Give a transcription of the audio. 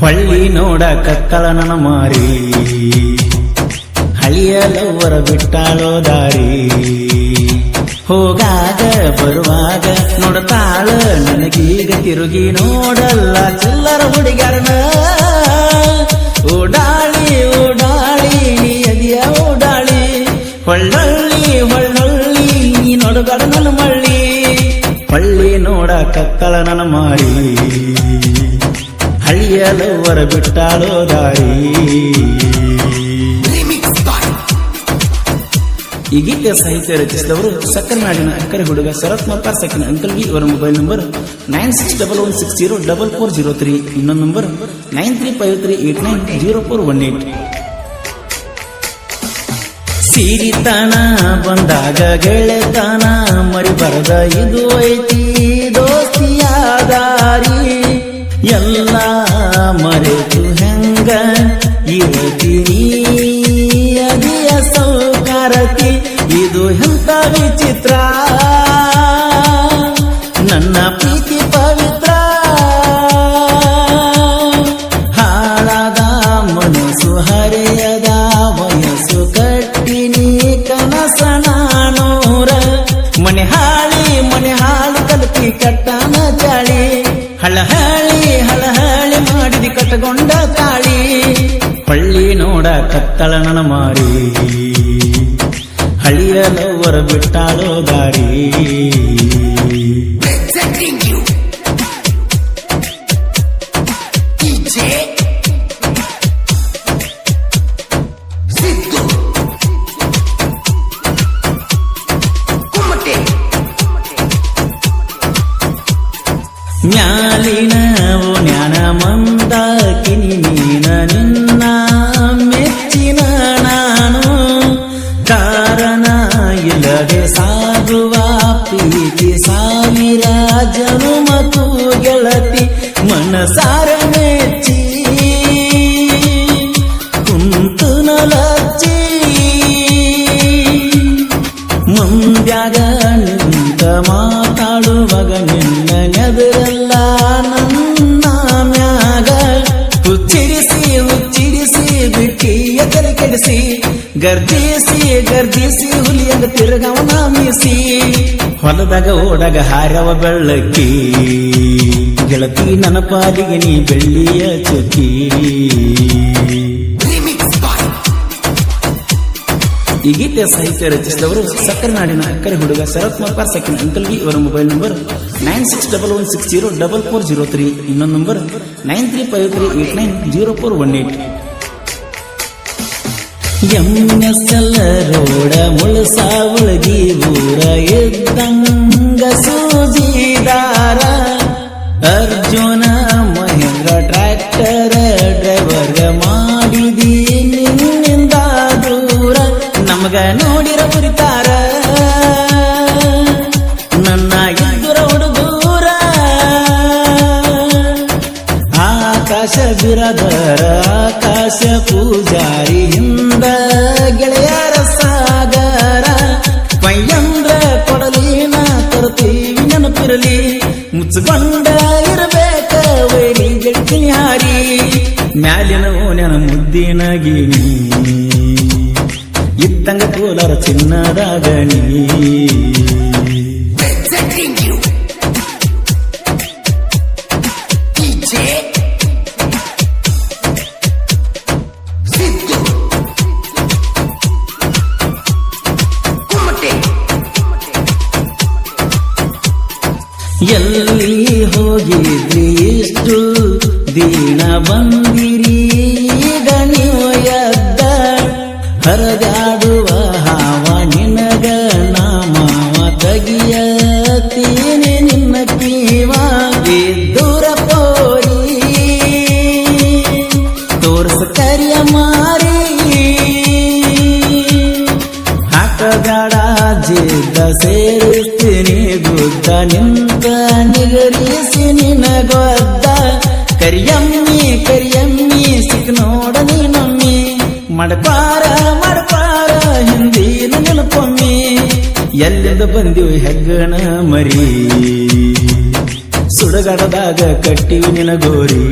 ಹೊಳ್ಳಿ ನೋಡ ಕಕ್ಕಳ ನನ್ನ ಮಾರಿ ಹಳಿಯ ಲವ್ವರ ಬಿಟ್ಟಾಳೋ ದಾರಿ ಹೋಗಾಗ ಬರುವಾಗ ನೋಡತಾಳ ನನಗೀಗ ತಿರುಗಿ ನೋಡಲ್ಲ ಚಿಲ್ಲರ ಹುಡುಗ್ಯಾರನ ಓಡಾಳಿ ಓಡಾಳಿ ನೀ ಅದಿಯ ಓಡಾಳಿ ಹೊಳ್ಳೊಳ್ಳಿ ಹೊಳ್ಳೊಳ್ಳಿ ನೀ ನೋಡುಗಡ ನನ್ನ ಮಳ್ಳಿ ಹೊಳ್ಳಿ ನೋಡ ಕಕ್ಕಳ ನನ್ನ ಮಾರಿ ಹಳಿಯ ಲವ್ವರ ಬಿಟ್ಟಾಳೋ ದಾರಿ. ಈ ಗೀತೆಯ ಸಾಹಿತ್ಯ ರಚಿಸಿದವರು ಸಕ್ಕರನಾಡಿನ ಅಕ್ಕರೆ ಹುಡುಗ ಶರತ್ ಮಲ್ಪಾರ್ ಸಕಿನ ಅಂಕಲ್ಗಿ. ಇವರ ಮೊಬೈಲ್ ನಂಬರ್ 9611604403. ಇನ್ನೊಂದು ನಂಬರ್ 9353890418. ಸಿರಿತನ ಬಂದಾಗ ಗೆಳೆತನ ಮರಿಬರದ ಇದು ಐತಿ ದೋಸ್ತಿಯ ದಾರಿ ಎಲ್ಲ ಮರೆತು ಹೆಂಗ ಇರತೀನಿ ಅದಿಯ ಸೌಕಾರತಿ ಇದು ಎಂತ ವಿಚಿತ್ರ ನನ್ನ ಪ್ರೀತಿ ಪವಿತ್ರ ಹಾಳಾದ ಮನಸ್ಸು ಹರೆಯದ ವಯಸ್ಸು ಕಟ್ಟಿನಿ ಕನಸ ನಾನೂರ ಮನೆ ಹಾಳು ಕಲ್ಪಿ ಕಟ್ಟನ ಚಾಳಿ ಹಳಹಳಿ ಮಾಡಿದಿ ಕಟ್ಟಗೊಂಡ ತಾಳಿ ಹೊಳ್ಳಿ ನೋಡ ಕತ್ತಳ ನನ್ನ ಮಾರಿ ಹಳಿಯ ಲವ್ವರ ಬಿಟ್ಟಾಳೋ ದಾರಿ. ಮ್ಯಾಲಿನ ಜ್ಞಾನ ಮಂದಾಕಿನಿ ನೀನ ನಿನ್ನ ಮೆಚ್ಚಿನ ನಾನು ಕಾರಣ ಇಲ್ಲದೆ ಸಾಗುವ ಪ್ರೀತಿ ಸಾವಿರ ಜನುಮತು ಗೆಳತಿ ಮನಸಾರ ಮೆಚ್ಚಿ ಕುಂತು ನಲಚ್ಚಿ ಮುಂದ್ಯಾಗ ನಿಂತ ಮಾತಾಡುವಾಗ ನಿನ್ನ ನೆದರಲ್ಲ ನನ್ನ ಮ್ಯಾಗ ಹುಚ್ಚಿರಿಸಿ ಬಿಟ್ಟಿಯ ತಲೆ ಕೆಡಿಸಿ ಗರ್ಜಿಸಿ ಹುಲಿಯಂಗ ತಿರುಗವನ ಮೀಸಿ ಹೊಲದಾಗ ಓಡಾಗ ಹಾರವ ಬೆಳ್ಳಕ್ಕಿ ಗೆಳತಿ ನನ್ನ ಪಾಲಿಗೆ ನೀ ಬೆಳ್ಳಿಯ ಚುಕ್ಕಿ. ಈ ಗೀತೆಯ ಸಾಹಿತ್ಯ ರಚಿಸಿದವರು ಸಕ್ಕರನಾಡಿನ ಅಕ್ಕರೆ ಹುಡುಗ ಶರತ್ ಮಲ್ಪಾರ್ ಸಕಿನ ಅಂಕಲ್ಗಿ. ಇವರ ಮೊಬೈಲ್ ನಂಬರ್ 9611604403. ಇನ್ನೊಂದು ನಂಬರ್ 9353890418. ಎಂಎಸ್ಎಲ್ ರೋಡ ಮುಳಸಾವಳಗಿ ಊರ ಇದ್ದಂಗ ಸೂಜಿದಾರ ಅರ್ಜುನ ಮಹೇಂದ್ರ ಟ್ರ್ಯಾಕ್ಟರ್ ಡ್ರೈವರ್ ಮಾಡಿದಿ ನಿನ್ನಿಂದ ದೂರ ನಮಗ ನೋಡಿರ ಬರಿತಾರ ನನ್ನ ಇದ್ದುರ ಹುಡುಗೂರ ಆಕಾಶ ಬಿರದರ ಆಕಾಶ ಪೂಜಾರಿ ಹಿಂದ ಗೆಳೆಯರ ಸಾಗರ ಪಯ್ಯಂದ್ರ ಕೊಡಲಿನ ತರುತ್ತೀವಿ ನೆನಪಿರಲಿ ಮುಚ್ಚಗೊಂಡ ಇರಬೇಕ ವೈರಿ ಗೆಳತಿನಿ ಹಾರಿ ಮ್ಯಾಲಿನ ಓನ್ಯನ ಮುದ್ದಿನ ಗಿಣಿ ಇದ್ದಂಗ ಕೋಲಾರ ಚಿನ್ನದ ಗಣಿ. ಎಲ್ಲಿ ಹೋಗಿದ್ರಿ ಇಷ್ಟು ದಿನ ಬಂದಿರಿ ನೀವು ಎದ್ದ ಹರದಾಡುವ ಹಾವ ನಿನಗ ನಾಮಾವ ತಗಿಯತೀನಿ ನಿನ್ನ ಕೀವ ದೂರ ಪೋರಿ ತೋರ್ಸ ಕರಿಯ ಮಾರಿ ಹಾಕಗಾಡ ಜಿದ್ದ ಸೇರಿಸ್ತೀನಿ ಗುದ್ದ ನಿಂತ ನಿಗರಿಸಿ ನಿನಗೊದ್ದ ಕರಿಯಮ್ಮಿ ಸಿಕ್ ನೋಡ ನೀನೊಮ್ಮಿ ಮಡಪಾರ ಹಿಂದಿನ ನೆನಪೊಮ್ಮಿ ಎಲ್ಲಿಂದ ಬಂದಿವು ಹೆಗ್ಗಣ ಮರಿ ಸುಡಗಡದಾಗ ಕಟ್ಟಿವಿ ನಿನ ಗೋರಿ.